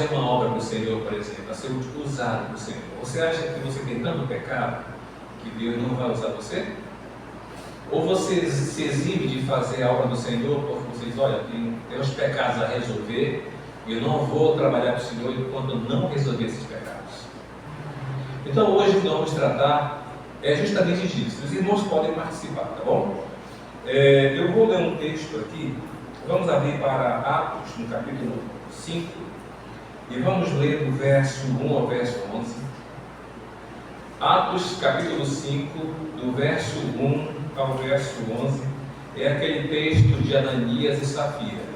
uma obra do Senhor, por exemplo, a ser usado do Senhor, você acha que você tem tanto pecado que Deus não vai usar você? Ou você se exibe de fazer a obra do Senhor porque você diz, olha, tem uns pecados a resolver e eu não vou trabalhar para o Senhor enquanto eu não resolver esses pecados? Então hoje o que nós vamos tratar é justamente disso. Os irmãos podem participar, tá bom? Eu vou ler um texto aqui. Vamos abrir para Atos, no capítulo 5, e vamos ler do verso 1 ao verso 11. Atos, capítulo 5, do verso 1 ao verso 11, é aquele texto de Ananias e Safira.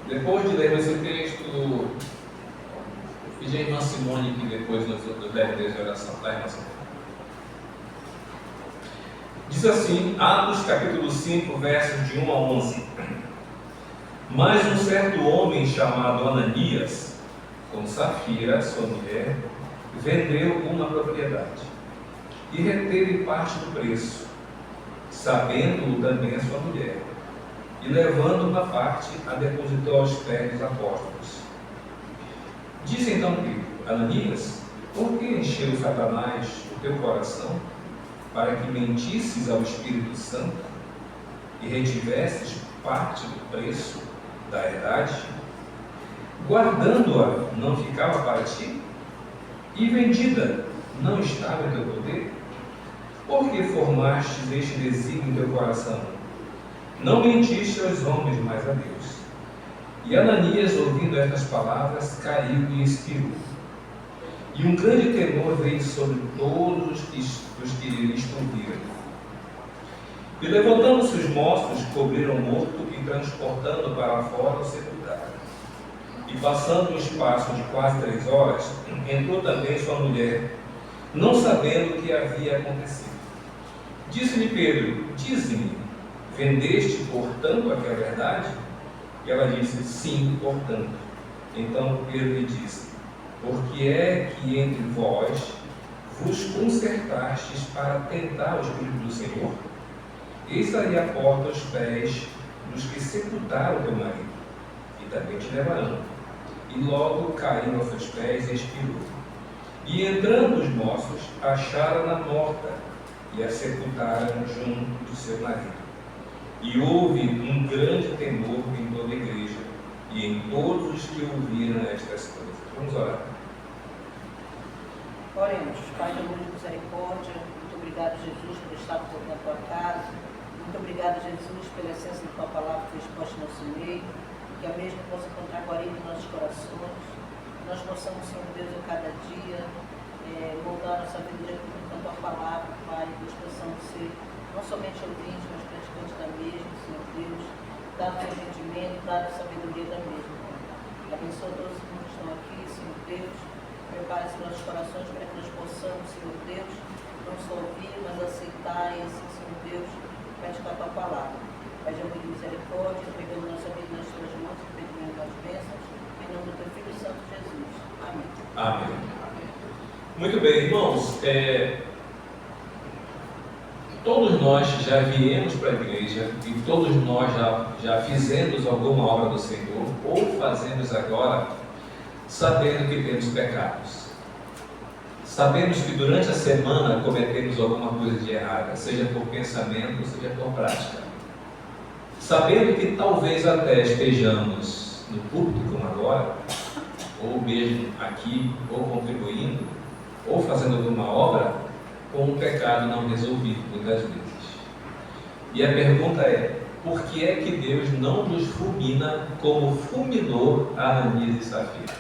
Depois de ler esse texto, pedi a irmã Simone que depois nos deve ter oração, tá, irmã Simone? Diz assim, Atos capítulo 5, versos de 1 a 11. Mas um certo homem chamado Ananias, com Safira, sua mulher, vendeu uma propriedade e reteve parte do preço, sabendo-o também a sua mulher, e levando uma parte, a depositou aos pés dos apóstolos. Disse então Pedro, Ananias, por que encheu Satanás o teu coração, para que mentisses ao Espírito Santo e retivesses parte do preço da herdade? Guardando-a não ficava para ti? E vendida não estava em teu poder? Por que formastes este desígnio em teu coração? Não mentiste aos homens, mas a Deus. E Ananias, ouvindo estas palavras, caiu e expirou. E um grande temor veio sobre todos os que lhe ouviram. E levantando-se os moços, cobriram o morto e transportando para fora o sepultaram. E passando um espaço de quase 3 horas, entrou também sua mulher, não sabendo o que havia acontecido. Disse-lhe Pedro, dize-me, vendeste portanto aquela verdade? E ela disse, sim, portanto. Então Pedro lhe disse, porque é que entre vós vos concertastes para tentar o Espírito do Senhor? Eis aí a porta aos pés dos que sepultaram teu marido, e também te levarão. E logo caiu aos seus pés e expirou. E entrando os moços, acharam-na morta, e a sepultaram junto do seu marido. E houve um grande temor em toda a igreja, e em todos os que ouviram estas coisas. Vamos orar. Oremos. Pai de amor e misericórdia, muito obrigado, Jesus, por estar na tua casa. Muito obrigado, Jesus, pela essência da tua palavra que foi exposta no nosso meio. Que a mesma possa encontrar guarida em nossos corações. Nós possamos, Senhor Deus, a cada dia moldar nossa vida com a tua palavra, Pai. Nós possamos ser não somente ouvintes, mas praticantes da mesma, Senhor Deus. Dá-nos entendimento, dá-nos sabedoria da mesma. Abençoa todos que estão aqui, Senhor Deus. Prepare os nossos corações para que nós possamos, Senhor Deus, não só ouvir, mas aceitar e assim, Senhor Deus, praticar a tua palavra. Pai de amor e misericórdia, entregando nossa vida nas tuas mãos e pedindo as bênçãos, em nome do teu Filho Santo Jesus. Amém. Amém. Muito bem, irmãos, todos nós já viemos para a igreja e todos nós já fizemos alguma obra do Senhor ou fazemos agora, sabendo que temos pecados. Sabemos que durante a semana cometemos alguma coisa de errada, seja por pensamento, seja por prática. Sabendo que talvez até estejamos no púlpito como agora, ou mesmo aqui, ou contribuindo, ou fazendo alguma obra, com um pecado não resolvido muitas vezes. E a pergunta é, por que é que Deus não nos fulmina como fulminou Ananias e Safira?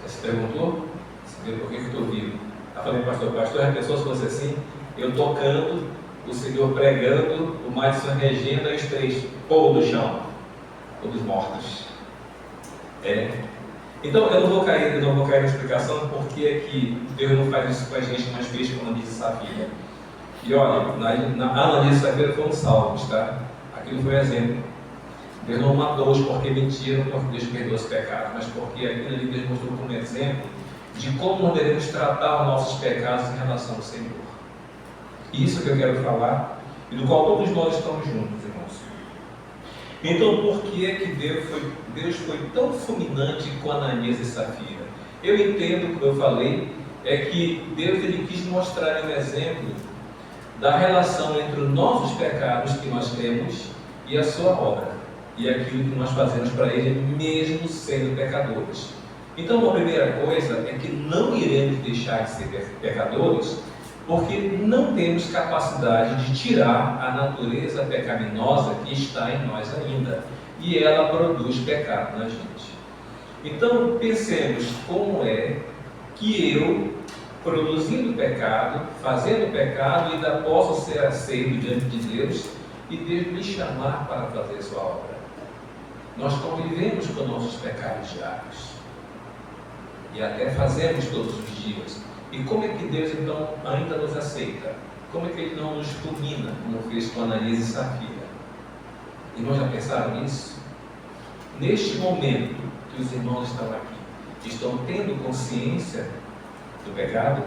Você se perguntou? Você vê por que eu estou vivo? Eu falei, pastor, a pessoa se fosse assim, eu tocando, o Senhor pregando, o Madison regendo, e os 3 povo do chão, todos mortos. Então eu não vou cair na explicação porque é que Deus não faz isso com a gente, mas fez com Ananias e Safira. E olha, Ananias e Safira foram salvos, tá? Aquilo foi um exemplo. Deus não matou-os porque mentiram, porque Deus perdoou os pecados, mas porque aquilo ali Deus mostrou como exemplo de como nós devemos tratar os nossos pecados em relação ao Senhor. Isso que eu quero falar, e do qual todos nós estamos juntos, irmãos. Então, por que é que Deus foi tão fulminante com Ananias e Safira? Eu entendo, como eu falei, é que Deus ele quis mostrar um exemplo da relação entre os nossos pecados que nós temos e a sua obra, e aquilo que nós fazemos para Ele, mesmo sendo pecadores. Então, a primeira coisa é que não iremos deixar de ser pecadores, porque não temos capacidade de tirar a natureza pecaminosa que está em nós ainda, e ela produz pecado na gente. Então, pensemos como é que eu, produzindo pecado, fazendo pecado, ainda posso ser aceito diante de Deus e Deus me chamar para fazer a sua obra. Nós convivemos com nossos pecados diários e até fazemos todos os dias. E como é que Deus então ainda nos aceita? Como é que Ele não nos fulmina, como fez com Ananias e Safira? Irmãos, já pensaram nisso? Neste momento que os irmãos estão aqui, estão tendo consciência do pecado?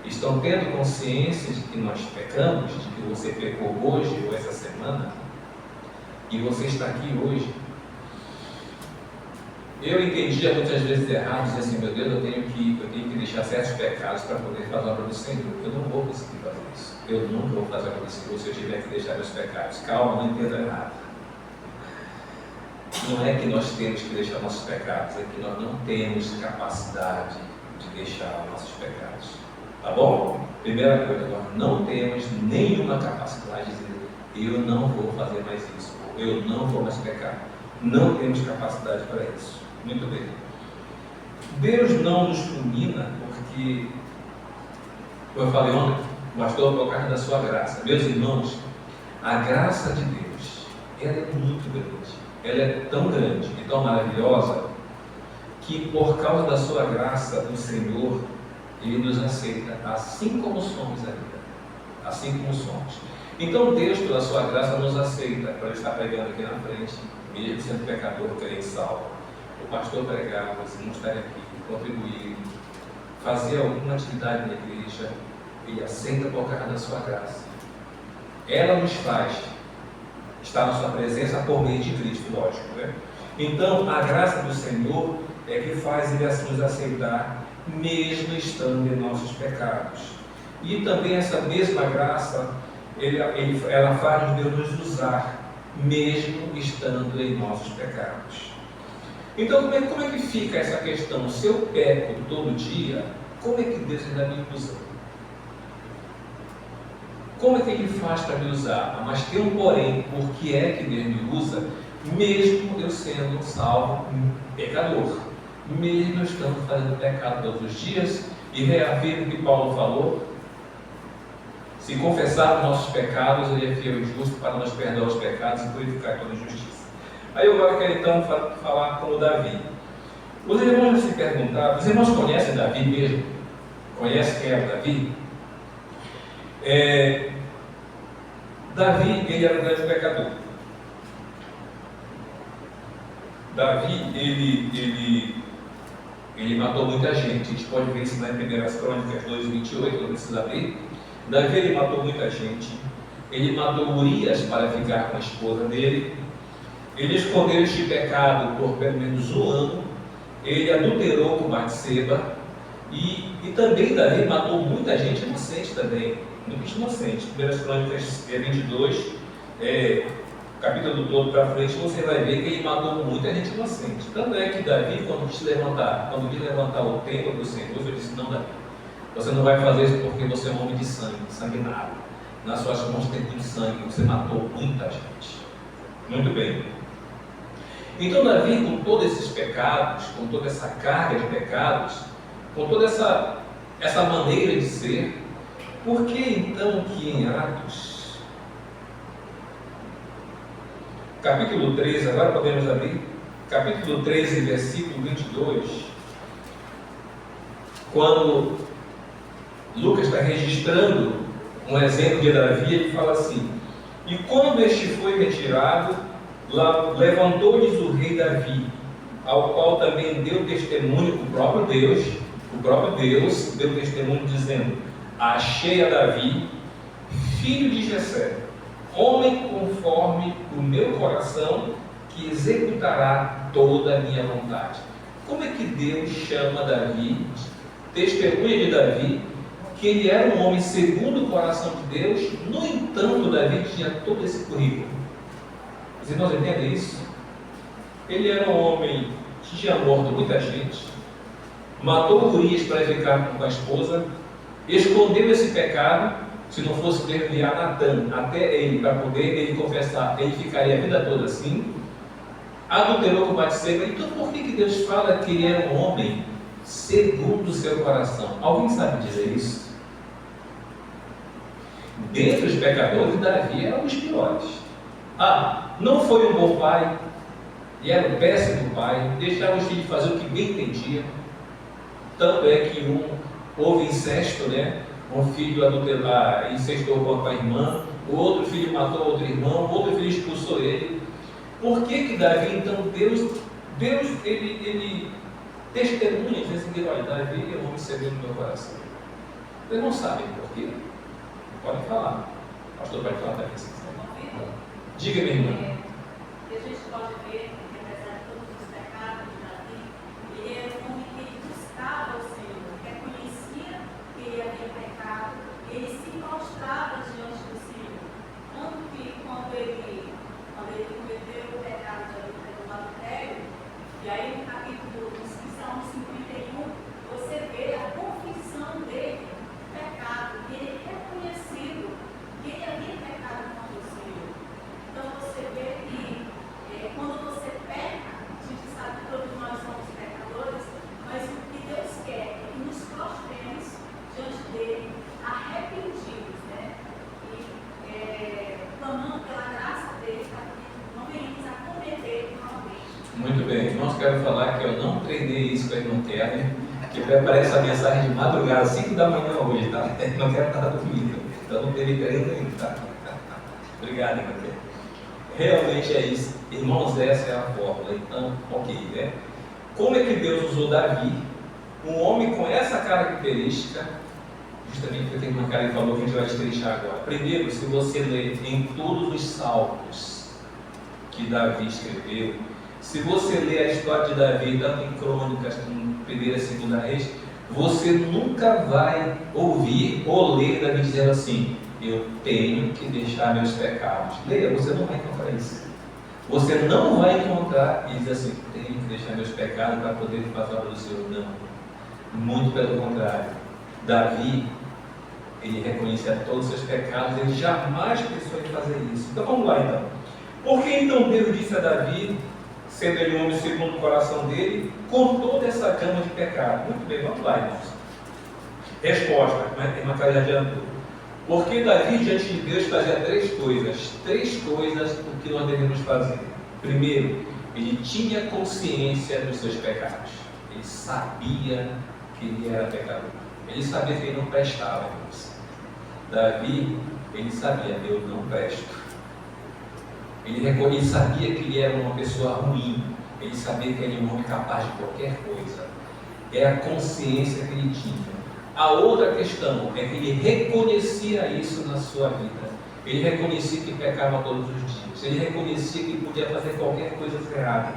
Estão tendo consciência de que nós pecamos, de que você pecou hoje ou essa semana? E você está aqui hoje? Eu entendia muitas vezes errado, dizia assim, meu Deus, eu tenho que deixar certos pecados para poder fazer a obra do Senhor. Eu não vou conseguir fazer isso. Eu nunca vou fazer a obra do Senhor se eu tiver que deixar meus pecados. Calma, não entenda errado. Não é que nós temos que deixar nossos pecados, é que nós não temos capacidade de deixar nossos pecados. Tá bom? Primeira coisa, nós não temos nenhuma capacidade de dizer, eu não vou fazer mais isso, eu não vou mais pecar. Não temos capacidade para isso. Muito bem. Deus não nos fulmina porque, como eu falei ontem, pastor, por causa da sua graça. Meus irmãos, a graça de Deus, ela é muito grande. Ela é tão grande e tão maravilhosa que por causa da sua graça, o Senhor, Ele nos aceita assim como somos ainda. Assim como somos. Então Deus, pela sua graça, nos aceita para estar pregando aqui na frente, mesmo sendo pecador, crente salvo. O pastor pregar, os irmãos estarem aqui, contribuir, fazer alguma atividade na igreja, Ele aceita por causa da sua graça. Ela nos faz estar na sua presença por meio de Cristo, lógico, né? Então, a graça do Senhor é que faz Ele nos aceitar, mesmo estando em nossos pecados. E também essa mesma graça, ela faz Deus nos usar, mesmo estando em nossos pecados. Então, como é que fica essa questão? Se eu peco todo dia, como é que Deus ainda me usa? Como é que Ele faz para me usar? Mas tem um porém, por que é que Deus me usa, mesmo eu sendo salvo pecador? Mesmo estando fazendo pecado todos os dias, e reafirmo o que Paulo falou, se confessarmos nossos pecados, Ele é fiel e justo para nos perdoar os pecados e purificar toda injustiça. Aí eu agora quero então falar com o Davi. Os irmãos se perguntaram, os irmãos conhecem Davi mesmo? Conhecem quem é o Davi? Davi, ele era um grande pecador. Davi, ele matou muita gente. A gente pode ver isso nas primeiras Crônicas 2:28, não precisa abrir. Davi, ele matou muita gente. Ele matou Urias para ficar com a esposa dele. Ele escondeu este pecado por pelo menos um ano. Ele adulterou com Batseba. E também Davi matou muita gente inocente também. Muita gente inocente. Primeiras Crônicas 22, capítulo todo para frente, você vai ver que ele matou muita gente inocente. Tanto é que Davi, quando quis levantar o templo do Senhor, ele disse, não, Davi, você não vai fazer isso porque você é um homem de sangue, sanguinário. Nas suas mãos tem muito sangue, você matou muita gente. Muito bem. Então Davi, com todos esses pecados, com toda essa carga de pecados, com toda essa maneira de ser, por que então que em Atos, capítulo 13, agora podemos abrir, capítulo 13, versículo 22, quando Lucas está registrando um exemplo de Davi, ele fala assim, e quando este foi retirado, levantou-lhes o rei Davi, ao qual também deu testemunho o próprio Deus, O próprio Deus deu testemunho dizendo: achei a Davi, filho de Jessé, homem conforme o meu coração, que executará toda a minha vontade. Como é que Deus chama Davi, testemunha de Davi, que ele era um homem segundo o coração de Deus? No entanto, Davi tinha todo esse currículo. Os irmãos entendem isso? Ele era um homem que tinha morto muita gente, matou Urias para ficar com a esposa, escondeu esse pecado. Se não fosse Deus enviar Natan até ele, para poder ele confessar, ele ficaria a vida toda assim. Adulterou com Batseba. Então por que Deus fala que ele era um homem segundo o seu coração? Alguém sabe dizer isso? Dentre os pecadores, Davi era um dos piores. Não foi um bom pai, e era um péssimo pai, deixava os filhos fazer o que bem entendia. Tanto é que houve incesto, né? Um filho incestou com a irmã, o outro filho matou outro irmão, o outro filho expulsou ele. Por que Davi, então, Deus ele testemunha, diz assim, olha, Davi é um homem segundo no meu coração. Vocês não sabem por quê? Podem falar. O pastor pode falar também. Diga, minha irmã. A gente pode ver que, apesar de todos os pecados de Davi, ele era um homem que ele buscava o Senhor, reconhecia que ele havia pecado, ele se prostrava diante do Senhor. Tanto que quando ele cometeu o pecado do adultério, e aí no capítulo do Salmo 51, você vê a confissão dele, do pecado, e ele reconhecendo que ele havia pecado contra o Senhor. Então você vê que quando você peca, a gente sabe que todos nós somos pecadores, mas o que Deus quer é que nos prostremos diante dele, arrependidos, né? E clamando pela graça dele, para que não venhamos a cometer novamente. Muito bem, irmãos, quero falar que eu não treinei isso com a irmã Kelly, que prepara essa mensagem de madrugada, 5 da manhã hoje, tá? Não quero estar dormindo, então não teve treino ainda, tá? Obrigado, irmã Kelly. Realmente é isso, irmãos, essa é a fórmula. Então, ok, né? Como é que Deus usou Davi, um homem com essa característica, justamente porque tem uma cara que falou que a gente vai destrinchar agora. Primeiro, se você ler em todos os salmos que Davi escreveu, se você ler a história de Davi, tanto em Crônicas como em 1ª e 2ª Reis, você nunca vai ouvir ou ler Davi dizendo assim: eu tenho que deixar meus pecados. Leia, você não vai encontrar isso. Você não vai encontrar e dizer assim: tenho que deixar meus pecados para poder fazer a obra do Senhor. Não. Muito pelo contrário. Davi, ele reconhecia todos os seus pecados, ele jamais pensou em fazer isso. Então vamos lá então. Por que então Deus disse a Davi, sendo ele um homem segundo o coração dele, com toda essa gama de pecado? Muito bem, vamos lá, irmãos. Resposta, irmã Clara já adiantou. Porque Davi, diante de Deus, fazia três coisas o que nós devemos fazer. Primeiro, ele tinha consciência dos seus pecados. Ele sabia que ele era pecador. Ele sabia que ele não prestava, irmãos. Davi, ele sabia: eu não presto. Ele sabia que ele era uma pessoa ruim. Ele sabia que ele era um homem capaz de qualquer coisa. É a consciência que ele tinha. A outra questão é que ele reconhecia isso na sua vida. Ele reconhecia que pecava todos os dias. Ele reconhecia que podia fazer qualquer coisa errada.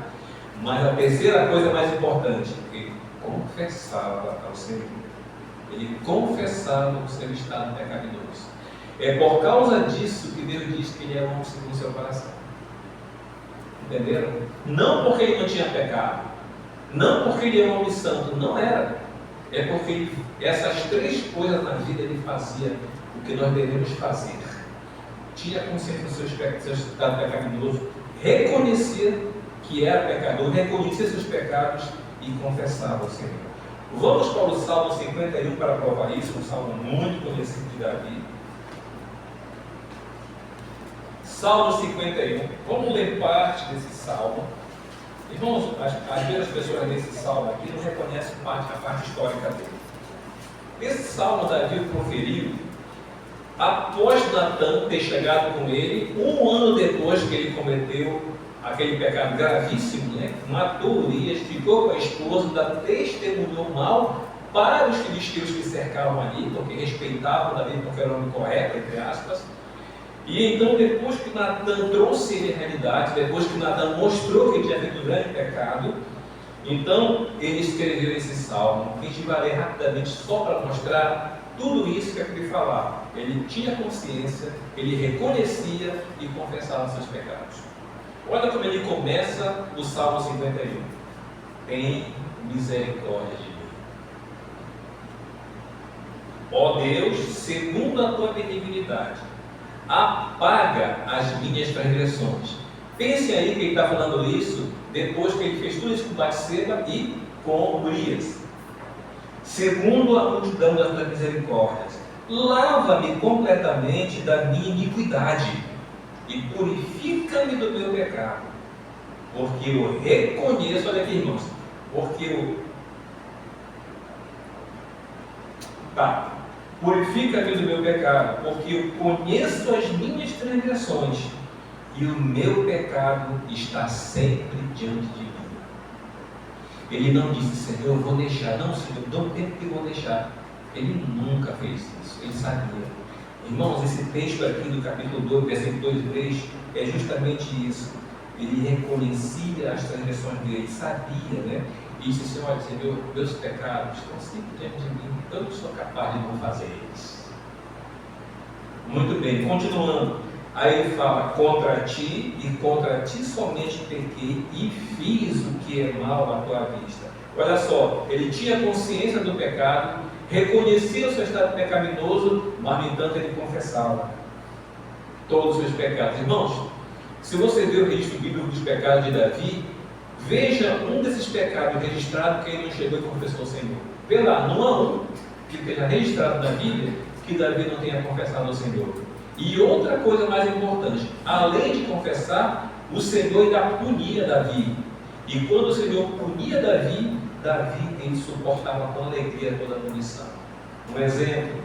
Mas a terceira coisa mais importante, ele confessava ao Senhor. Ele confessava o seu estado pecaminoso. É por causa disso que Deus diz que ele é um homem segundo o seu coração. Entenderam? Não porque ele não tinha pecado, não porque ele era um homem santo, não era. É porque essas três coisas na vida ele fazia o que nós devemos fazer. Tinha consciência do seu estado pecaminoso, reconhecia que era pecador, reconhecia seus pecados e confessava ao Senhor. Vamos para o Salmo 51 para provar isso, um salmo muito conhecido de Davi. Salmo 51, vamos ler parte desse salmo. Irmãos, às vezes as pessoas nesse salmo aqui não reconhecem a parte histórica dele. Esse salmo Davi proferiu após Natan ter chegado com ele, 1 ano depois que ele cometeu aquele pecado gravíssimo, né? Matou Urias, ficou com a esposa, ainda testemunhou mal para os filisteus que cercavam ali, porque respeitavam Davi porque era o homem correto, entre aspas. E então, depois que Natan trouxe ele à realidade, depois que Natan mostrou que ele tinha feito um grande pecado, então ele escreveu esse salmo, que a gente vai ler rapidamente só para mostrar tudo isso que eu queria falar. Ele tinha consciência, ele reconhecia e confessava seus pecados. Olha como ele começa o Salmo 51. Tem misericórdia de mim. Ó Deus, segundo a tua benignidade, apaga as minhas transgressões. Pense aí que ele está falando isso depois que ele fez tudo isso com Batseba e com Urias. Segundo a multidão das tuas misericórdias, lava-me completamente da minha iniquidade e purifica-me do meu pecado, porque eu reconheço, olha aqui, irmãos, purifica-me do meu pecado, porque eu conheço as minhas transgressões e o meu pecado está sempre diante de mim. Ele não disse, Senhor, eu vou deixar. Não, Senhor, dá um tempo que eu vou deixar. Ele nunca fez isso, ele sabia. Irmãos, esse texto aqui do capítulo 2, versículo 2 e 3, é justamente isso. Ele reconhecia as transgressões dele, sabia, né? E disse, Senhor, olha, Senhor, meus pecados estão sempre diante de mim, eu não sou capaz de não fazer eles. Muito bem, continuando. Aí ele fala, contra ti e contra ti somente pequei e fiz o que é mal à tua vista. Olha só, ele tinha consciência do pecado, reconhecia o seu estado pecaminoso, mas no entanto ele confessava todos os seus pecados. Irmãos, se você vê o registro bíblico dos pecados de Davi, veja um desses pecados registrados que ele não chegou e confessou ao Senhor. Vê lá, não há um que esteja registrado na Bíblia que Davi não tenha confessado ao Senhor. E outra coisa mais importante, além de confessar, o Senhor ainda punia Davi. E quando o Senhor punia Davi, ele suportava com alegria toda a punição. Um exemplo,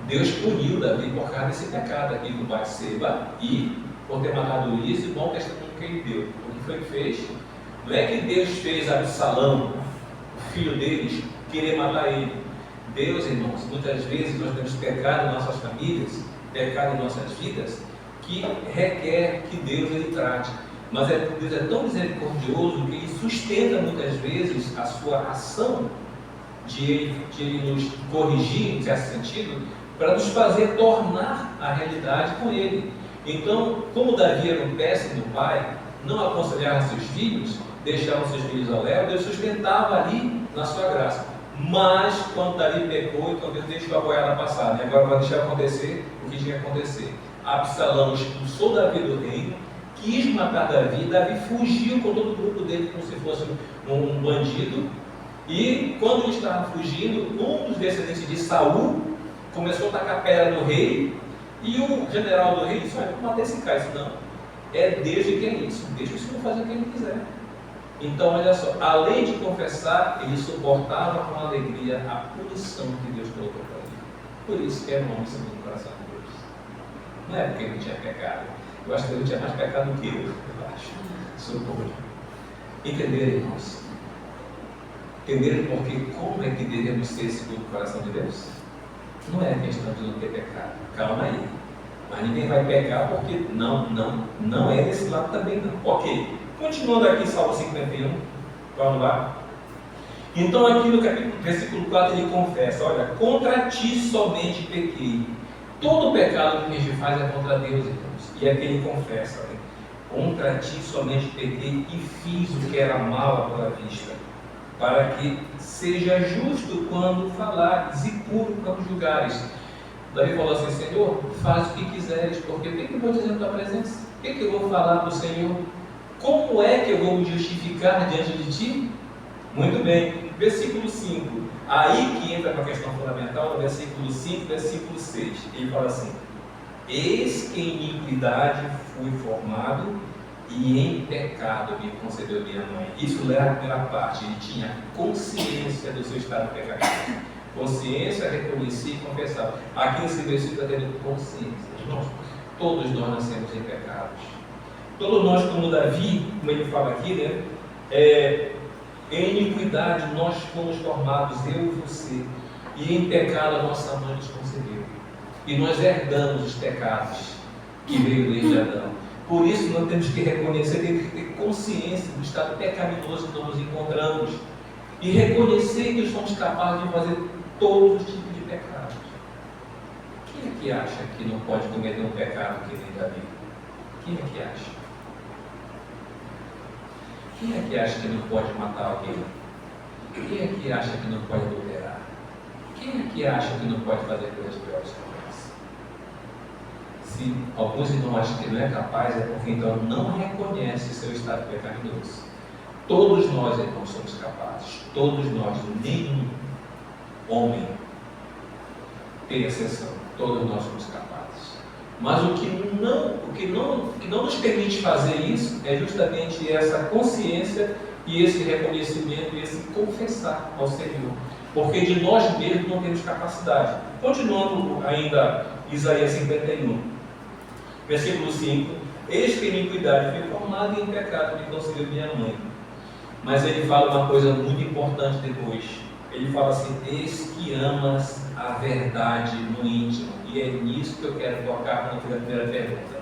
Deus puniu Davi por causa desse pecado aqui do Batseba e por ter matado Urias e o bom testemunho que ele deu. O que foi que fez? Não é que Deus fez Absalão, o filho deles, querer matar ele. Deus, irmãos, muitas vezes nós temos pecado em nossas famílias, pecado em nossas vidas, que requer que Deus ele trate. Mas Deus é tão misericordioso que Ele sustenta muitas vezes a sua ação de Ele nos corrigir, em certo sentido, para nos fazer tornar a realidade com Ele. Então, como Davi era um péssimo pai, não aconselhava seus filhos, deixava seus filhos ao léu, Deus sustentava ali na sua graça. Mas, quando Davi pecou, então Deus deixou a boiada passar, e agora vai deixar acontecer o que tinha que acontecer. Absalão expulsou Davi do reino, quis matar Davi, Davi fugiu com todo o grupo dele como se fosse um bandido, e quando ele estava fugindo, um dos descendentes de Saul começou a tacar pedra no rei, e o general do rei disse, olha, vou matar esse cara. Disse, não, é Deus que quer isso, deixa o Senhor fazer o que ele quiser. Então, olha só, além de confessar, ele suportava com alegria a punição que Deus colocou para ele. Por isso que é bom isso no coração de Deus. Não é porque ele tinha pecado. Eu acho que ele tinha mais pecado do que eu acho. Suponho. Entenderam, irmãos? Entenderam porque como é que devemos ser segundo o coração de Deus? Não é questão de não ter pecado. Calma aí. Mas ninguém vai pecar porque não é desse lado também não. Ok. Continuando aqui, Salmo 51. Vamos lá. Então aqui no capítulo, versículo 4 ele confessa, olha, contra ti somente pequei. Todo pecado que a gente faz é contra Deus, irmãos. E aqui ele confessa, né? Contra ti somente pequei e fiz o que era mal à tua vista, para que seja justo quando falares e puro quando julgares. Davi falou assim, Senhor, faz o que quiseres, porque o que eu vou dizer na tua presença? O que eu vou falar para o Senhor? Como é que eu vou me justificar diante de ti? Muito bem, versículo 5. Aí que entra uma questão fundamental, no versículo 5, versículo 6. Ele fala assim, eis que em iniquidade fui formado e em pecado me concedeu minha mãe. Isso leva a primeira parte, ele tinha consciência do seu estado pecaminoso. Consciência, reconhecia e confessava. Aqui nesse versículo está tendo consciência. Irmãos, todos nós nascemos em pecados. Todos nós, como Davi, como ele fala aqui, né? Em iniquidade nós fomos formados, eu e você, e em pecado a nossa mãe nos concebeu. E nós herdamos os pecados que veio desde Adão. Por isso nós temos que reconhecer, temos que ter consciência do estado pecaminoso que nós nos encontramos e reconhecer que somos capazes de fazer todos os tipos de pecados. Quem é que acha que não pode cometer um pecado que nem Davi? Quem é que acha? Quem é que acha que não pode matar alguém? Quem é que acha que não pode adulterar? Quem é que acha que não pode fazer coisas piores que essa? Se alguns irmãos acham que não é capaz, é porque então não reconhece seu estado pecaminoso. Todos nós, irmãos, somos capazes. Todos nós, nenhum homem tem exceção. Todos nós somos capazes. Mas o que não nos permite fazer isso é justamente essa consciência e esse reconhecimento e esse confessar ao Senhor. Porque de nós mesmos não temos capacidade. Continuando ainda Isaías 51, versículo 5: Eis que em iniquidade fui formado e em pecado me concebeu minha mãe. Mas ele fala uma coisa muito importante depois. Ele fala assim: eis que amas a verdade no íntimo. E é nisso que eu quero tocar quando fizer a primeira pergunta.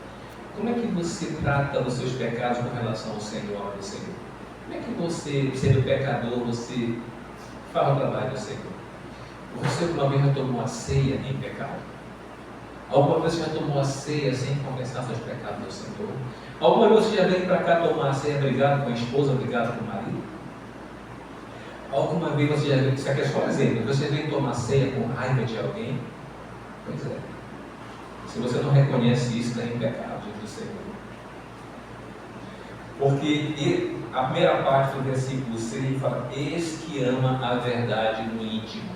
Como é que você trata os seus pecados com relação ao Senhor, do Senhor? Como é que você, sendo pecador, você faz o trabalho do Senhor? Você alguma vez já tomou a ceia em pecado? Alguma vez você já tomou a ceia sem confessar seus pecados ao Senhor? Alguma vez você já veio para cá tomar a ceia brigado com a esposa, brigado com o marido? Alguma vez você já veio, isso aqui é só um exemplo, você veio tomar ceia com raiva de alguém? Pois é. Se você não reconhece isso, está em pecado diante do Senhor. Porque a primeira parte do versículo 6 fala: eis que ama a verdade no íntimo.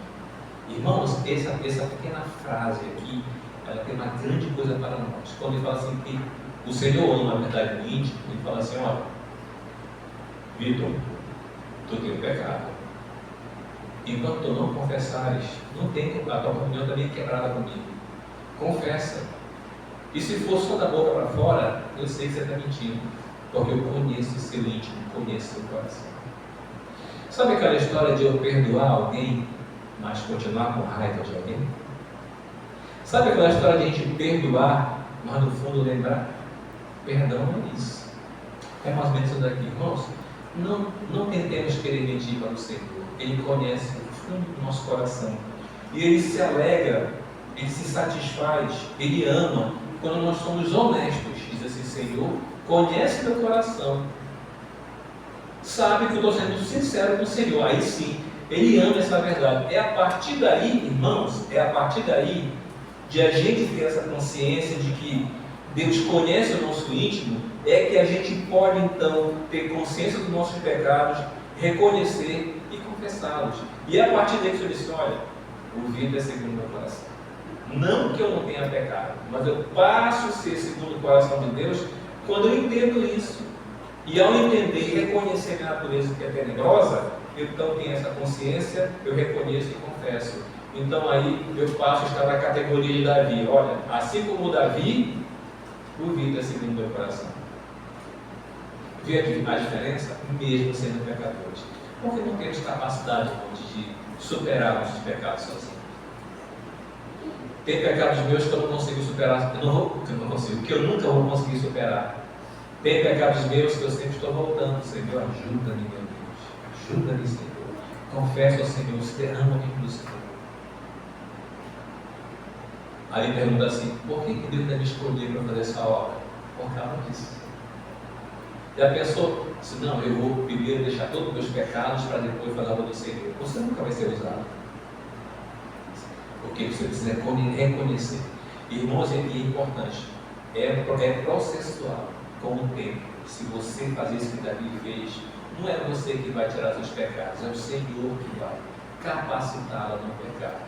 Irmãos, essa pequena frase aqui, ela tem uma grande coisa para nós. Quando ele fala assim que o Senhor ama a verdade no íntimo, ele fala assim: olha, Vitor, tu tem pecado. Enquanto tu não confessares, não tem, a tua comunhão também quebrada comigo. Confessa. E se for só da boca para fora, eu sei que você está mentindo, porque eu conheço o seu íntimo, conheço o seu coração. Sabe aquela história de eu perdoar alguém, mas continuar com raiva de alguém? Sabe aquela história de a gente perdoar, mas no fundo lembrar? Perdão é isso. É mais ou menos isso daqui. Irmãos, não tentemos querer mentir para o Senhor. Ele conhece o fundo do nosso coração. E Ele se alegra, Ele se satisfaz, Ele ama quando nós somos honestos. Diz assim: Senhor, conhece meu coração. Sabe que eu estou sendo sincero com o Senhor. Aí sim, Ele ama essa verdade. É a partir daí, irmãos, é a partir daí de a gente ter essa consciência de que Deus conhece o nosso íntimo, é que a gente pode então ter consciência dos nossos pecados, reconhecer e confessá-los. E é a partir daí que eu disse: olha, o Vitor é segundo o meu coração. Não que eu não tenha pecado, mas eu passo a ser segundo o coração de Deus quando eu entendo isso. E ao entender e reconhecer a natureza que é tenebrosa, eu então tenho essa consciência, eu reconheço e confesso. Então aí eu passo a estar na categoria de Davi. Olha, assim como Davi, o Vitor é segundo o meu coração. Vê aqui a diferença, mesmo sendo pecadores. Porque não temos capacidade de superar nossos pecados sozinhos. Tem pecados meus que eu não consigo superar, que eu nunca vou conseguir superar. Tem pecados meus que eu sempre estou voltando. Senhor, ajuda-me, meu Deus. Ajuda-me, Senhor. Confesso ao Senhor, você ama-me pelo Senhor. Aí ele pergunta assim: por que Deus deve escolher para fazer essa obra? Por causa disso. Já pensou? Se não, eu vou primeiro deixar todos os meus pecados para depois falar do Senhor. Você nunca vai ser usado. Porque você precisa reconhecer. Irmãos, é importante. É processual. Com o tempo. Se você fazer isso que Davi fez, não é você que vai tirar seus pecados, é o Senhor que vai capacitá-lo a não pecar.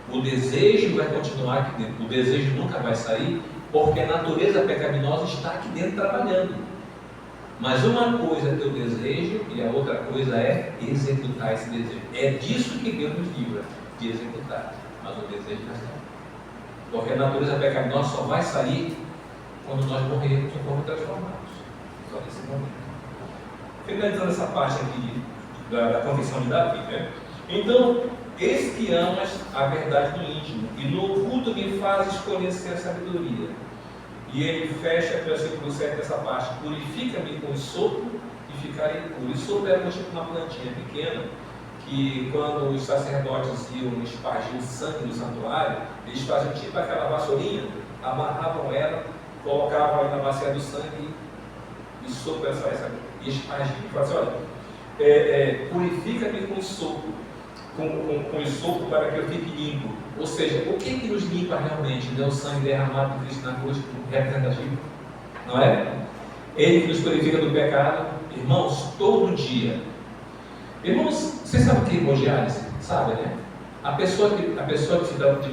O desejo vai continuar aqui dentro. O desejo nunca vai sair, porque a natureza pecaminosa está aqui dentro trabalhando. Mas uma coisa é ter o desejo e a outra coisa é executar esse desejo. É disso que Deus nos livra, de executar. Mas o desejo não sai. Porque a natureza pecaminosa só vai sair quando nós morrermos ou formos transformados. Só nesse momento. Finalizando essa parte aqui da confissão de Davi, né? Então, eis que amas a verdade no íntimo, e no oculto me fazes conhecer a sabedoria. E ele fecha o versículo 7 dessa parte: purifica-me com sopro e ficarei puro. E sopro era tipo uma plantinha pequena, que quando os sacerdotes iam espargir o sangue do santuário, eles faziam tipo aquela vassourinha, amarravam ela, colocavam aí na bacia do sangue e sopro essa e espargiam. E falavam assim: olha, purifica-me com sopro, com sopro para que eu fique limpo. Ou seja, o que nos limpa realmente? Não é o sangue derramado por Cristo na cruz, representativo, não é? Ele que nos purifica do pecado, irmãos, todo dia. Irmãos, vocês sabem o que é hemodiálise? Sabe, né? A pessoa que se dá de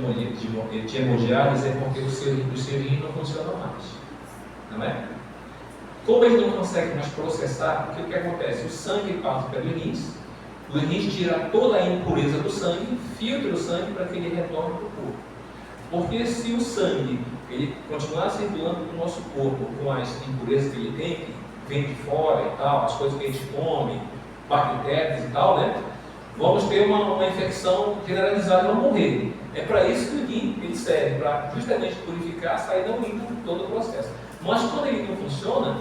hemodiálise é porque o seu rim não funciona mais, não é? Como ele não consegue mais processar, porque o que acontece? O sangue passa pelos rins, os rins tiram toda a impureza do sangue, filtra o sangue para que ele retorne para o corpo. Porque se o sangue ele continuar circulando para o nosso corpo com as impurezas que ele tem, que vem de fora e tal, as coisas que a gente come, bactérias e tal, né? Vamos ter uma infecção generalizada e vamos morrer. É para isso que o rim ele serve, para justamente purificar, sair da urina todo o processo. Mas quando ele não funciona,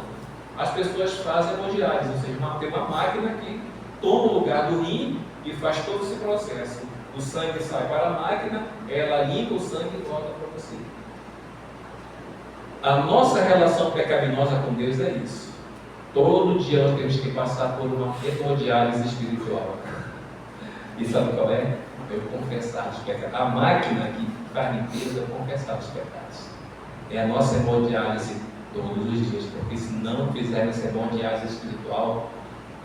as pessoas fazem hemodiálise, ou seja, tem uma máquina que toma o lugar do rim e faz todo esse processo. O sangue sai para a máquina, ela limpa o sangue e volta para você. A nossa relação pecaminosa com Deus é isso. Todo dia nós temos que passar por uma hemodiálise espiritual. E sabe qual é? Eu confessar os pecados. A máquina que faz limpeza é confessar os pecados. É a nossa hemodiálise todos os dias, porque se não fizermos essa hemodiálise espiritual,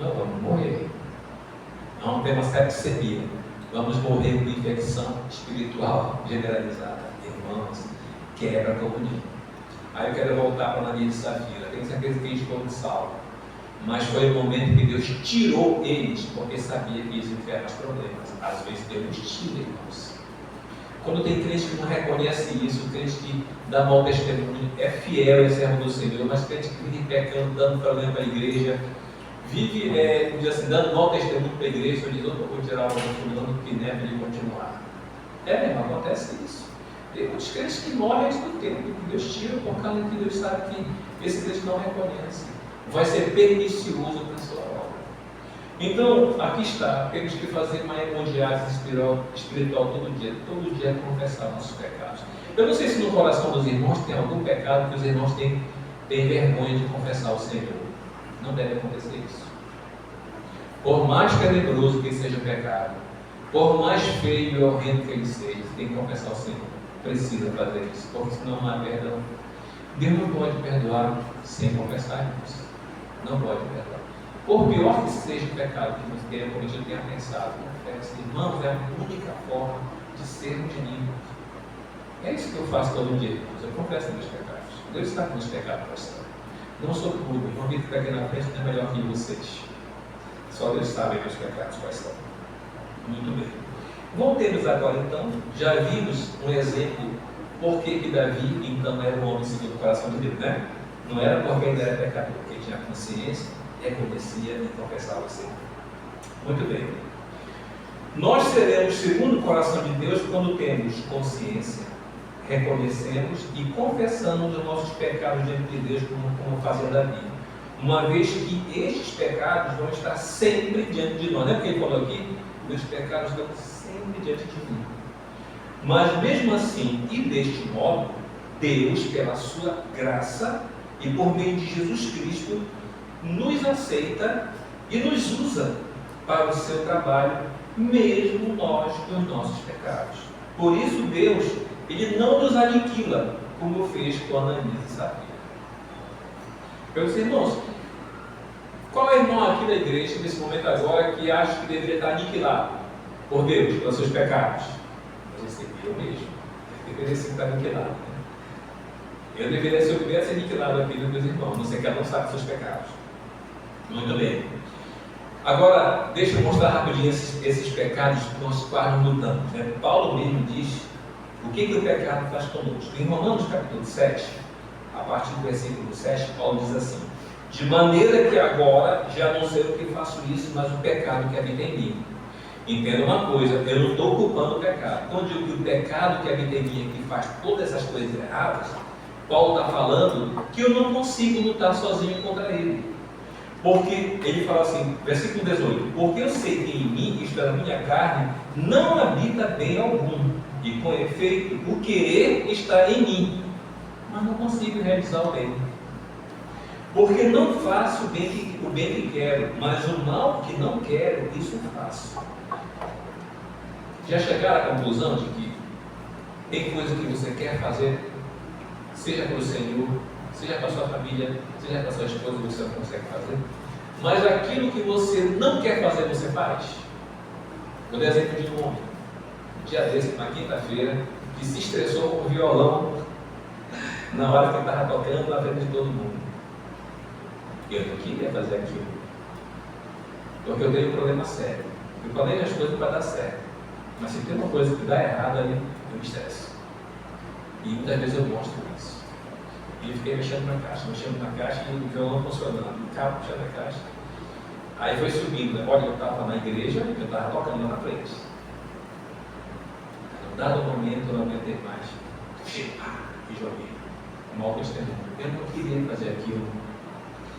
nós vamos morrer. Vamos ter uma septicemia. Vamos morrer com infecção espiritual generalizada. Irmãos, quebra todo dia. Aí eu quero voltar para a Ananias de Safira. Tenho certeza que eles foram salvos. Mas foi o momento que Deus tirou eles, porque sabia que eles iam mais problemas. Às vezes Deus tira, irmãos. Quando tem crente que não reconhece isso, crente que dá mau testemunho, é fiel, é servo do Senhor, mas crente que vive pecando, dando problema para a igreja, vive assim, dando mau testemunho para a igreja, diz: eu vou tirar o fulano que deve de continuar. Mesmo, acontece isso. Tem muitos crentes que morrem antes do tempo, que Deus tira por causa que Deus sabe que esse crente não reconhece. Vai ser pernicioso para a sua obra. Então, aqui está, temos que fazer uma hemodiálise espiritual todo dia confessar nossos pecados. Eu não sei se no coração dos irmãos tem algum pecado que os irmãos têm vergonha de confessar ao Senhor. Não deve acontecer isso. Por mais tenebroso que seja o pecado, por mais feio e horrendo que ele seja, você tem que confessar ao Senhor. Precisa fazer isso, porque senão não há perdão. Deus não pode perdoar sem confessar, irmãos. Não pode perdoar. Por pior que seja o pecado que você tenha cometido, tenha pensado, confesse. Irmãos, é a única forma de sermos limpos. É isso que eu faço todo dia, irmãos. Eu confesso meus pecados. Deus está com os pecados pastor. Não sou puro, irmão, que fica aqui na frente não é melhor que vocês. Só Deus sabe meus pecados quais são. Muito bem. Voltemos agora então. Já vimos um exemplo por que Davi então era um homem segundo o coração de Deus, né? Não era porque ainda era pecador, porque tinha consciência, reconhecia e confessava o Senhor. Muito bem. Nós seremos segundo o coração de Deus quando temos consciência, reconhecemos e confessamos os nossos pecados diante de Deus, como fazia Davi. Uma vez que estes pecados vão estar sempre diante de nós. Não é porque ele falou aqui, meus pecados estão sempre diante de mim. Mas mesmo assim, e deste modo, Deus, pela sua graça e por meio de Jesus Cristo, nos aceita e nos usa para o seu trabalho, mesmo nós dos nossos pecados. Por isso Deus, Ele não nos aniquila, como fez com Ananias e Safira. Meus irmãos, qual é o irmão aqui da igreja, nesse momento agora, que acha que deveria estar aniquilado por Deus, pelos seus pecados? Eu mesmo. Eu deveria ser aniquilado. Né? Eu deveria, se eu pudesse, ser aniquilado aqui dos meus irmãos, não sei que ela não sabe seus pecados. Muito bem. Agora, deixa eu mostrar rapidinho esses pecados com os quais nós lutamos. Né? Paulo mesmo diz o que o pecado faz conosco. Em Romanos capítulo 7, a partir do versículo 7, Paulo diz assim: De maneira que agora já não sei o que faço isso, mas o pecado que habita em mim. Entenda uma coisa, eu não estou culpando o pecado. Quando eu digo que o pecado que habita em mim é que faz todas essas coisas erradas, Paulo está falando que eu não consigo lutar sozinho contra ele. Porque ele fala assim, versículo 18: porque eu sei que em mim, isto é, na minha carne, não habita bem algum, e com efeito o querer está em mim, mas não consigo realizar o bem. Porque não faço o bem que quero, mas o mal que não quero, isso eu faço. Já chegaram à conclusão de que tem coisa que você quer fazer, seja para o Senhor, seja para a sua família, seja para a sua esposa, você não consegue fazer, mas aquilo que você não quer fazer, você faz? Vou dar exemplo de um homem, um dia desse, uma quinta-feira, que se estressou com o violão na hora que ele estava tocando na frente de todo mundo. Eu não queria fazer aquilo, porque eu tenho um problema sério. Eu planejo as coisas para dar certo, mas se tem uma coisa que dá errado ali, eu me estresso. E muitas vezes eu mostro isso. E eu fiquei mexendo na caixa e o violão funcionando, o cabo puxando a caixa. Aí foi subindo, né? Olha, eu estava na igreja, eu estava tocando lá na frente. Em dado momento eu não aguentei mais. E joguei. Mal testemunho. Eu não queria fazer aquilo,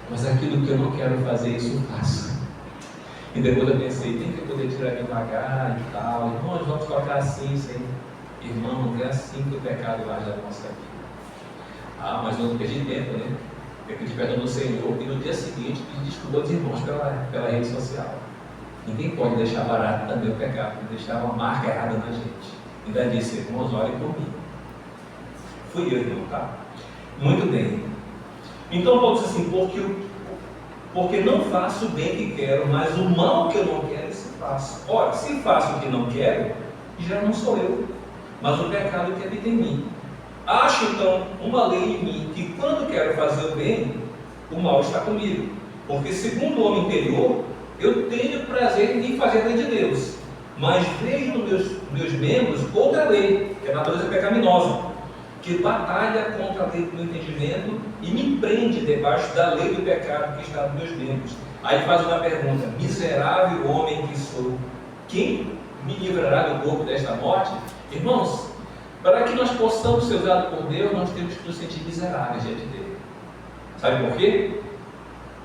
mas aquilo que eu não quero fazer, isso eu faço. E depois eu pensei, tem que poder tirar devagar e tal. Irmãos, vamos tocar assim, sem. Irmão, é assim que o pecado age da nossa vida. Ah, mas eu não perdi tempo, né? Eu pedi perdão do Senhor e no dia seguinte pedi desculpa aos irmãos pela rede social. Ninguém pode deixar barato também o pecado, deixar uma marca errada na gente. Ainda disse, irmãos, olhem por mim. Fui eu, irmão, tá? Muito bem. Então Paulo diz assim, porque não faço o bem que quero, mas o mal que eu não quero, isso faço. Ora, se faço o que não quero, já não sou eu, mas o pecado que habita em mim. Acho então uma lei em mim, que quando quero fazer o bem, o mal está comigo. Porque segundo o homem interior, eu tenho prazer em fazer a lei de Deus, mas vejo nos meus membros outra lei, que é a natureza pecaminosa, que batalha contra a lei do meu entendimento e me prende debaixo da lei do pecado que está nos meus membros. Aí faz uma pergunta: miserável homem que sou, quem me livrará do corpo desta morte? Irmãos, para que nós possamos ser usados por Deus, nós temos que nos sentir miseráveis diante dele. Sabe por quê?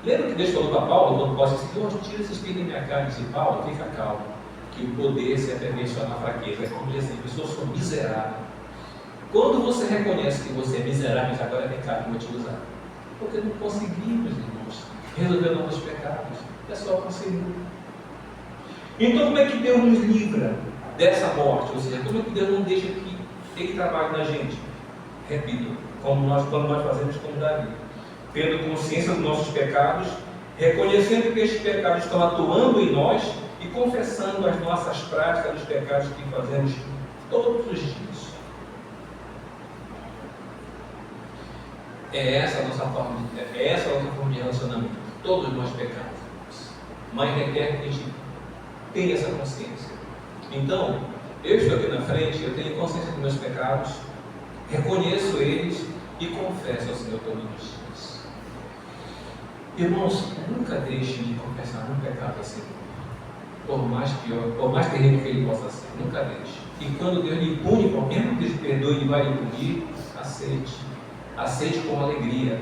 Lembra que Deus falou para Paulo, quando Paulo disse, Deus, tira esse espírito da minha carne, disse, Paulo, fica calmo, que o poder se aperfeiçoa na fraqueza. É como diz assim, eu sou miserável. Quando você reconhece que você é miserável, mas agora vem cá que eu vou te usar. Porque não conseguimos, irmãos, resolver nossos pecados. É só conseguir. Então como é que Deus nos livra dessa morte? Ou seja, como é que Deus não deixa que ele trabalhe na gente? Repito, quando nós fazemos como Davi, tendo consciência dos nossos pecados, reconhecendo que estes pecados estão atuando em nós e confessando as nossas práticas dos pecados que fazemos todos os dias. É essa a nossa forma de relacionamento. Todos nós pecamos, mas requer que a gente tenha essa consciência. Então, eu estou aqui na frente, eu tenho consciência dos meus pecados, reconheço eles e confesso ao Senhor todos os dias. Irmãos, nunca deixem de confessar um pecado ao Senhor, por mais pior, por mais terrível que ele possa ser, nunca deixe. E quando Deus lhe pune, mesmo que Deus perdoe e vai lhe punir, aceite com alegria.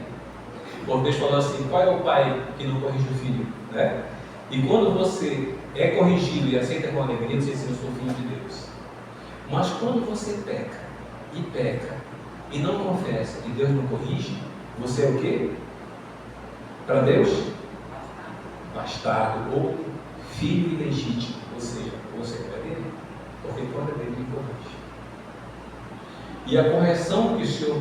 Porque Deus falou assim, qual é o pai que não corrige o filho? Né? E quando você é corrigido e aceita com alegria, você diz, eu sou filho de Deus. Mas quando você peca e não confessa e Deus não corrige, você é o quê? Para Deus? Bastardo ou filho ilegítimo. Ou seja, você é dele, porque quando é dele, ele corrige. E a correção que o Senhor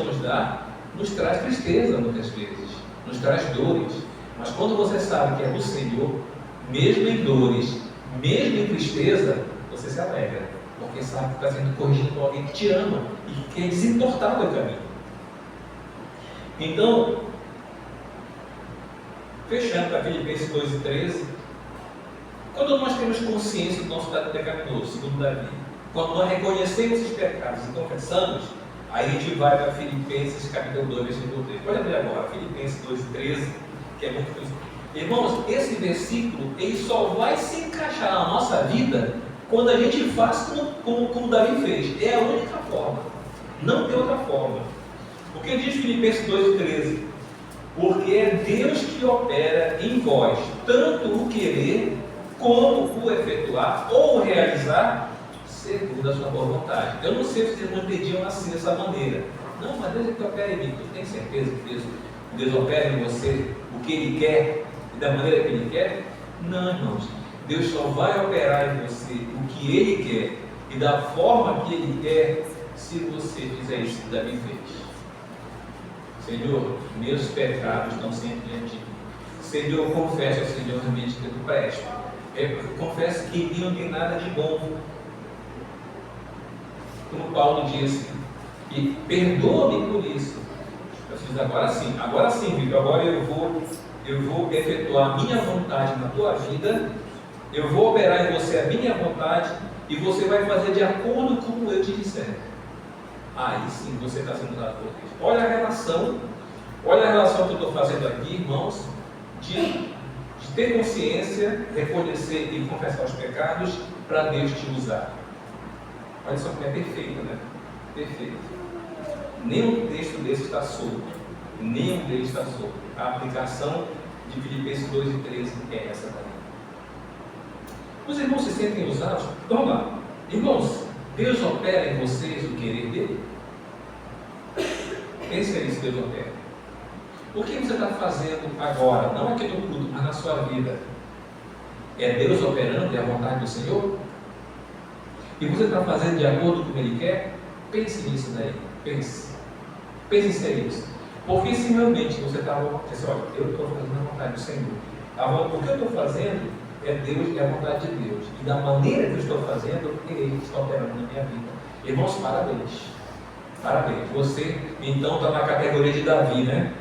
nos dá, nos traz tristeza muitas vezes, nos traz dores. Mas quando você sabe que é do Senhor, mesmo em dores, mesmo em tristeza, você se alegra, porque sabe que está sendo corrigido por alguém que te ama e que quer desentortar o teu caminho. Então, fechando para Filipenses 2:13, quando nós temos consciência do nosso estado pecaminoso, segundo Davi, quando nós reconhecemos esses pecados e confessamos, Aí a gente vai para Filipenses capítulo 2, versículo 3. Pode abrir agora, Filipenses 2:13, que é muito coisa. Irmãos, esse versículo, ele só vai se encaixar na nossa vida quando a gente faz como Davi fez. É a única forma. Não tem outra forma. O que diz Filipenses 2:13? Porque é Deus que opera em vós, tanto o querer, como o efetuar ou realizar, segundo a sua boa vontade. Eu não sei se vocês não entendiam assim dessa maneira. Não, mas Deus é que opera em mim. Tu tem certeza que Deus opera em você o que Ele quer e da maneira que Ele quer? Não, irmãos. Deus só vai operar em você o que Ele quer e da forma que Ele quer se você fizer isso que Davi fez. Senhor, meus pecados estão sempre diante de mim. Senhor, confesso ao Senhor realmente que tu presto. Confesso que em mim não tem nada de bom. Como Paulo disse, e perdoa-me por isso. Eu fiz agora sim, Vitor, agora eu vou efetuar a minha vontade na tua vida, eu vou operar em você a minha vontade, e você vai fazer de acordo com como eu te disser. Aí sim você está sendo usado por Deus. Olha a relação que eu estou fazendo aqui, irmãos, de ter consciência, reconhecer e confessar os pecados para Deus te usar. Olha só como é perfeito, né? Perfeito. Nenhum texto desse está solto. Nenhum deles está solto. A aplicação de Filipenses 2:13 é essa também. Os irmãos se sentem usados? Vamos lá. Irmãos, Deus opera em vocês o querer dele? Pense nisso, Deus opera. O que você está fazendo agora? Não aqui no culto, mas na sua vida. É Deus operando, é a vontade do Senhor? E você está fazendo de acordo com o que Ele quer? Pense nisso daí. Pense em ser isso. Porque se realmente você está dizendo, olha, eu estou fazendo a vontade do Senhor. O que eu estou fazendo é Deus, é a vontade de Deus. E da maneira que eu estou fazendo, Ele está operando na minha vida. Irmãos, parabéns. Parabéns. Você, então, está na categoria de Davi, né?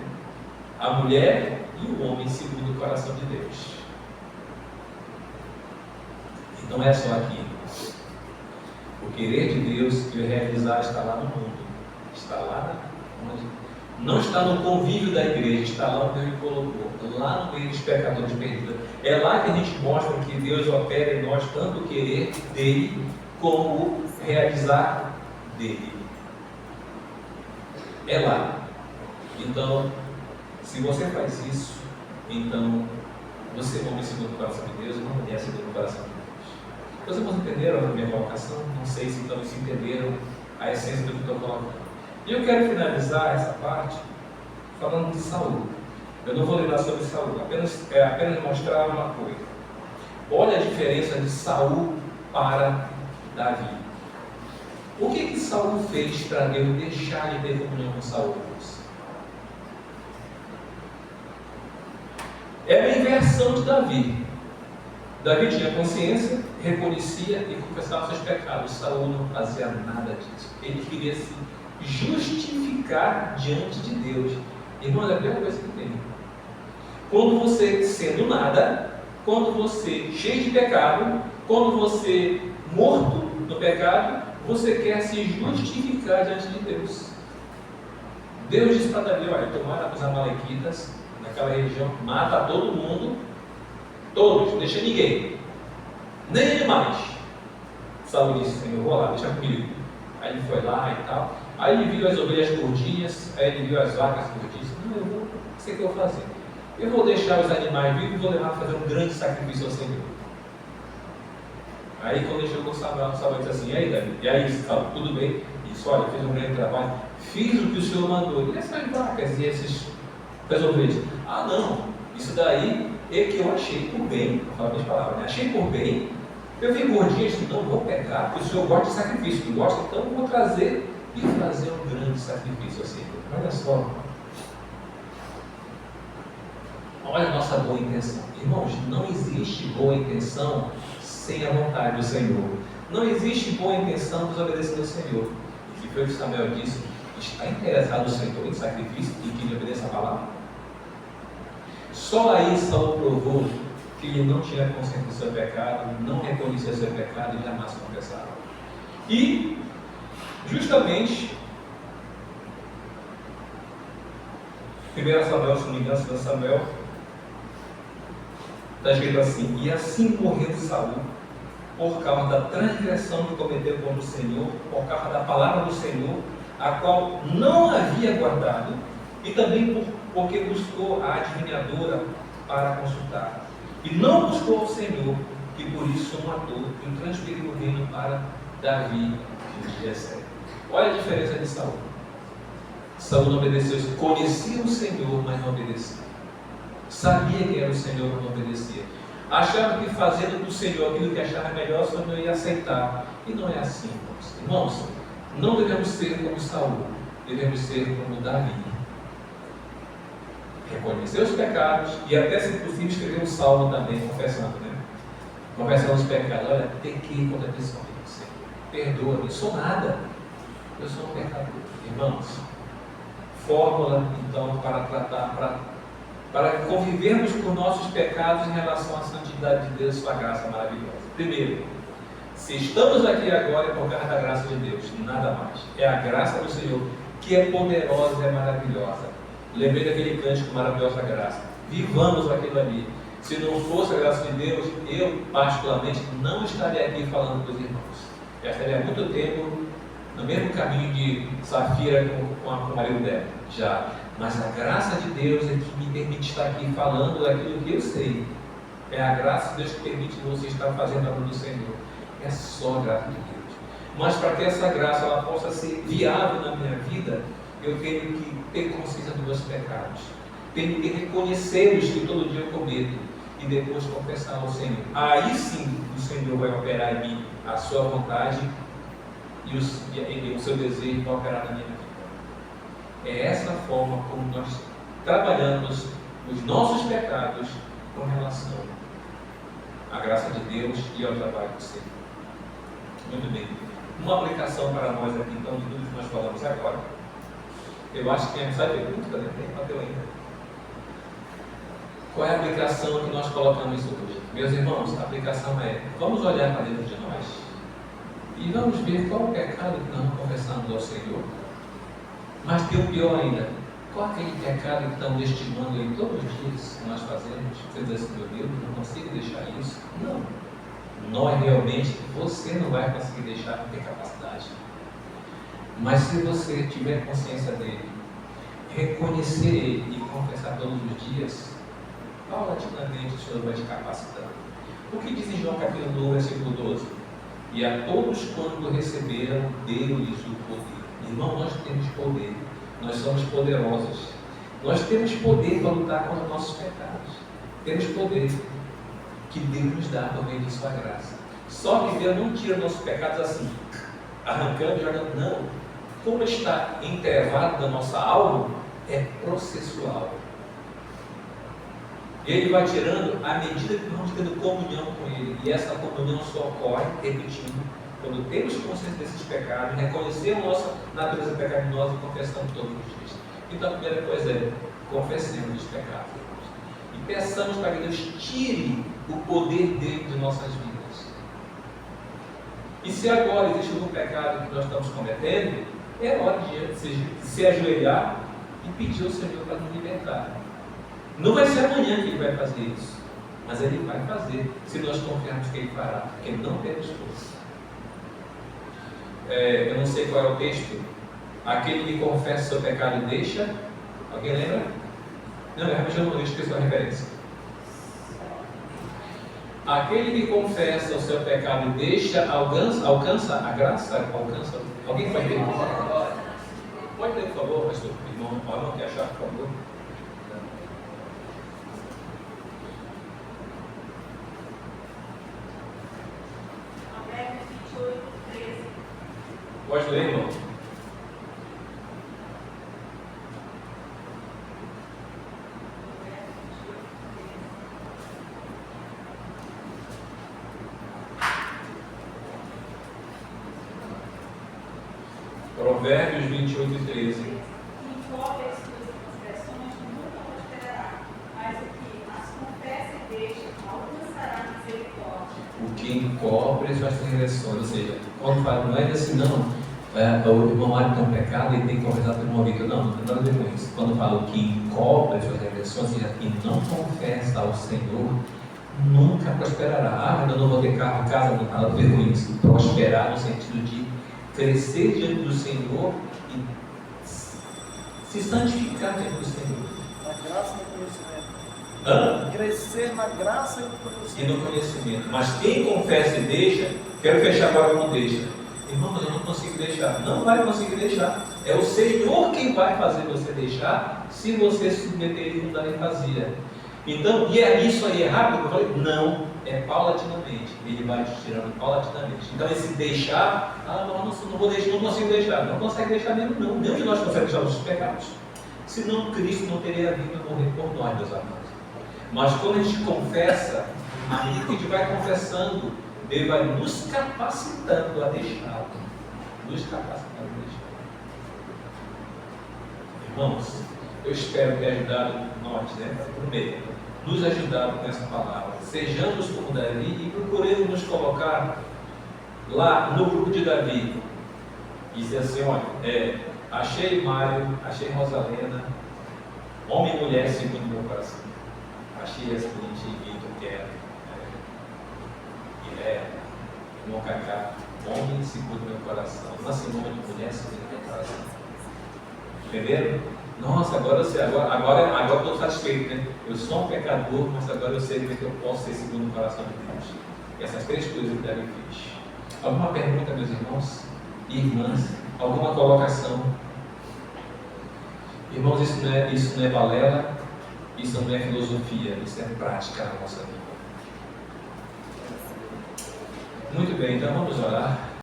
A mulher e o homem segundo o coração de Deus. Então é só aqui. O querer de Deus e o realizar está lá no mundo. Está lá onde? Não está no convívio da igreja, está lá onde Deus me colocou, lá no meio dos pecadores perdidos. É lá que a gente mostra que Deus opera em nós tanto o querer dele como o realizar dele. É lá. Então, se você faz isso, então você é homem segundo o coração de Deus, não mulher segundo o coração de Deus. Vocês entenderam a minha colocação? Não sei se então se entenderam a essência do que estou colocando. E eu quero finalizar essa parte falando de Saul. Eu não vou lembrar sobre Saul, apenas mostrar uma coisa. Olha a diferença de Saul para Davi. O que Saul fez para Deus deixar de ter comunhão com Saul? É a inversão de Davi. Davi tinha consciência, reconhecia e confessava seus pecados. Saul não fazia nada disso. Ele queria se justificar diante de Deus. Irmão, é a primeira coisa que tem. Quando você sendo nada, quando você cheio de pecado, quando você morto no pecado, você quer se justificar diante de Deus. Deus disse para Davi, olha, tomara os amalequitas naquela região, mata todo mundo, todos, não deixa ninguém, nem animais. Saul disse, Senhor, vou lá, deixa comigo. Aí ele foi lá e tal. Aí ele viu as ovelhas gordinhas, aí ele viu as vacas gordinhas. Não, eu sei o que eu vou fazer. Eu vou deixar os animais vivos e vou levar a fazer um grande sacrifício ao Senhor. Aí quando ele chegou Samuel disse assim, e aí Davi? E aí Saul, tudo bem? Ele disse, olha, fiz um grande trabalho, fiz o que o Senhor mandou. E essas vacas e essas ovelhas? Ah não, isso daí é que eu achei por bem, vou falar minhas palavras, né? Achei por bem. Eu vi gordinhas, então vou pegar, porque o Senhor gosta de sacrifício, tu gosta, então vou trazer e fazer um grande sacrifício ao Senhor. Olha só. Olha a nossa boa intenção. Irmãos, não existe boa intenção sem a vontade do Senhor. Não existe boa intenção desobedecendo ao Senhor. O que foi o que Samuel disse? Está interessado o Senhor em sacrifício e que ele obedeça a palavra? Só aí Saul provou que ele não tinha consciência do seu pecado, não reconhecia seu pecado e jamais confessava. E, justamente, 1 Samuel, se não me engano, 2 Samuel, está escrito assim: e assim morreu Saul, por causa da transgressão que cometeu contra o Senhor, por causa da palavra do Senhor, a qual não havia guardado, e também porque buscou a adivinhadora para consultar. E não buscou o Senhor, e por isso o matou, e transferiu o reino para Davi de Jessé. Olha a diferença de Saul. Saul não obedeceu, conhecia o Senhor, mas não obedecia. Sabia que era o Senhor, mas não obedecia. Achava que fazendo do Senhor aquilo que achava melhor, o Senhor ia aceitar. E não é assim, irmãos. Irmãos, não devemos ser como Saul, devemos ser como Davi. Reconhecer os pecados e até, se possível, escrever um salmo também, confessando, né? Confessando os pecados. Olha, pequei contra ti somente, Senhor. Perdoa-me, sou nada. Eu sou um pecador. Irmãos, fórmula, então, para tratar, para convivermos com nossos pecados em relação à santidade de Deus, sua graça maravilhosa. Primeiro, se estamos aqui agora é por causa da graça de Deus, nada mais. É a graça do Senhor, que é poderosa e é maravilhosa. Lembrei daquele cântico, Maravilhosa Graça. Vivamos aquilo ali. Se não fosse a graça de Deus, eu, particularmente, não estaria aqui falando com os irmãos. Já estaria há muito tempo no mesmo caminho de Safira com o marido dela. Já. Mas a graça de Deus é que me permite estar aqui falando daquilo que eu sei. É a graça de Deus que permite você estar fazendo a obra do Senhor. É só a graça de Deus. Mas para que essa graça ela possa ser viável na minha vida, eu tenho que ter consciência dos meus pecados. Tenho que reconhecê-los que todo dia eu cometo. E depois confessar ao Senhor. Aí sim o Senhor vai operar em mim a sua vontade e o seu desejo vai operar na minha vida. É essa forma como nós trabalhamos os nossos pecados com relação à graça de Deus e ao trabalho do Senhor. Muito bem. Uma aplicação para nós aqui, então, de tudo que nós falamos agora. Eu acho que tem essa pergunta, né? Tem papel ainda. Qual é a aplicação que nós colocamos hoje? Meus irmãos, a aplicação é: vamos olhar para dentro de nós e vamos ver qual o pecado que nós confessamos ao Senhor. Mas tem o pior ainda: qual é aquele pecado que estamos estimando em todos os dias que nós fazemos? Você diz assim: meu Deus, não consigo deixar isso. Não. Nós realmente, você não vai conseguir deixar, não ter capacidade. Mas se você tiver consciência dele, reconhecer ele e confessar todos os dias, paulatinamente o Senhor vai te capacitando. O que diz em João capítulo 1, versículo 12? E a todos quando receberam, deu-lhes o poder. Irmão, nós temos poder. Nós somos poderosos. Nós temos poder para lutar contra nossos pecados. Temos poder que Deus nos dá por meio de sua graça. Só que Deus não tira nossos pecados assim, arrancando e jogando. Não. Como está entrevado da nossa alma, é processual. Ele vai tirando à medida que vamos tendo comunhão com Ele. E essa comunhão só ocorre, repetindo, quando temos consciência desses pecados, reconhecemos a nossa natureza pecaminosa e confessamos todos os dias. Então a primeira coisa é: confessemos os pecados. E peçamos para que Deus tire o poder dele de nossas vidas. E se agora existe algum pecado que nós estamos cometendo, é hora de se ajoelhar e pedir ao Senhor para nos libertar. Não vai ser amanhã que Ele vai fazer isso, mas Ele vai fazer, se nós confiarmos que Ele fará, porque não temos força. Eu não sei qual é o texto. Aquele que confessa o seu pecado e deixa. Alguém lembra? Não, realmente eu não esqueci a referência. Aquele que confessa o seu pecado e deixa, alcança a graça? Alguém vai ter? Pode ler, por favor, pastor? Irmão, que achar, por favor. Pode ler, irmão? Provérbios 28 e 13. Encobre as suas transgressões, nunca prosperará, mas o que as confessa e deixa, alcançará misericórdia. O que encobre as suas transgressões, ou seja, quando fala, não é assim, não, o irmão Mário tem um pecado e tem que confessar pelo irmão Vitor. Não tem nada a ver com isso. Quando falo que encobre as suas regressões, quem não confessa ao Senhor nunca prosperará. Eu não vou ter carro, casa, não tem nada a ver com isso. Prosperar no sentido de crescer diante do Senhor e se santificar diante do Senhor. Na graça e no conhecimento. Hã? Crescer na graça e no E conhecimento. no conhecimento. Mas quem confessa e deixa, quero fechar agora com deixa. Irmão, mas eu não consigo deixar. Não vai conseguir deixar. É o Senhor quem vai fazer você deixar, se você se submeter em mudar em fazia. Então, e é isso aí, é rápido? Eu falei, não, é paulatinamente. Ele vai te tirando paulatinamente. Então, esse deixar, não vou deixar, não consigo deixar. Não consegue deixar mesmo, não. Nenhum de nós consegue deixar os nossos pecados. Senão, Cristo não teria vindo a morrer por nós, meus amados. Mas quando a gente confessa, à medida que a gente vai confessando, Deus vai nos capacitando a deixá-lo. Nos capacitando a deixá-lo. Irmãos, eu espero ter ajudado nós, primeiro, nos ajudado com essa palavra. Sejamos como Davi e procuremos nos colocar lá no grupo de Davi. E dizer assim, olha, achei Mário, achei Rosalena, homem e mulher segundo meu coração. Achei a seguinte Vitor, que é irmão Cacá, homem segundo meu coração. Uma Simone de mulher segundo meu coração. Entenderam? Nossa, agora eu sei, agora eu estou satisfeito, né? Eu sou um pecador, mas agora eu sei que eu posso ser segundo o coração de Deus. E essas três coisas que Davi fez. Alguma pergunta, meus irmãos e irmãs? Alguma colocação? Irmãos, isso não é balela, isso não é filosofia, isso é prática na nossa vida. Muito bem, então vamos orar.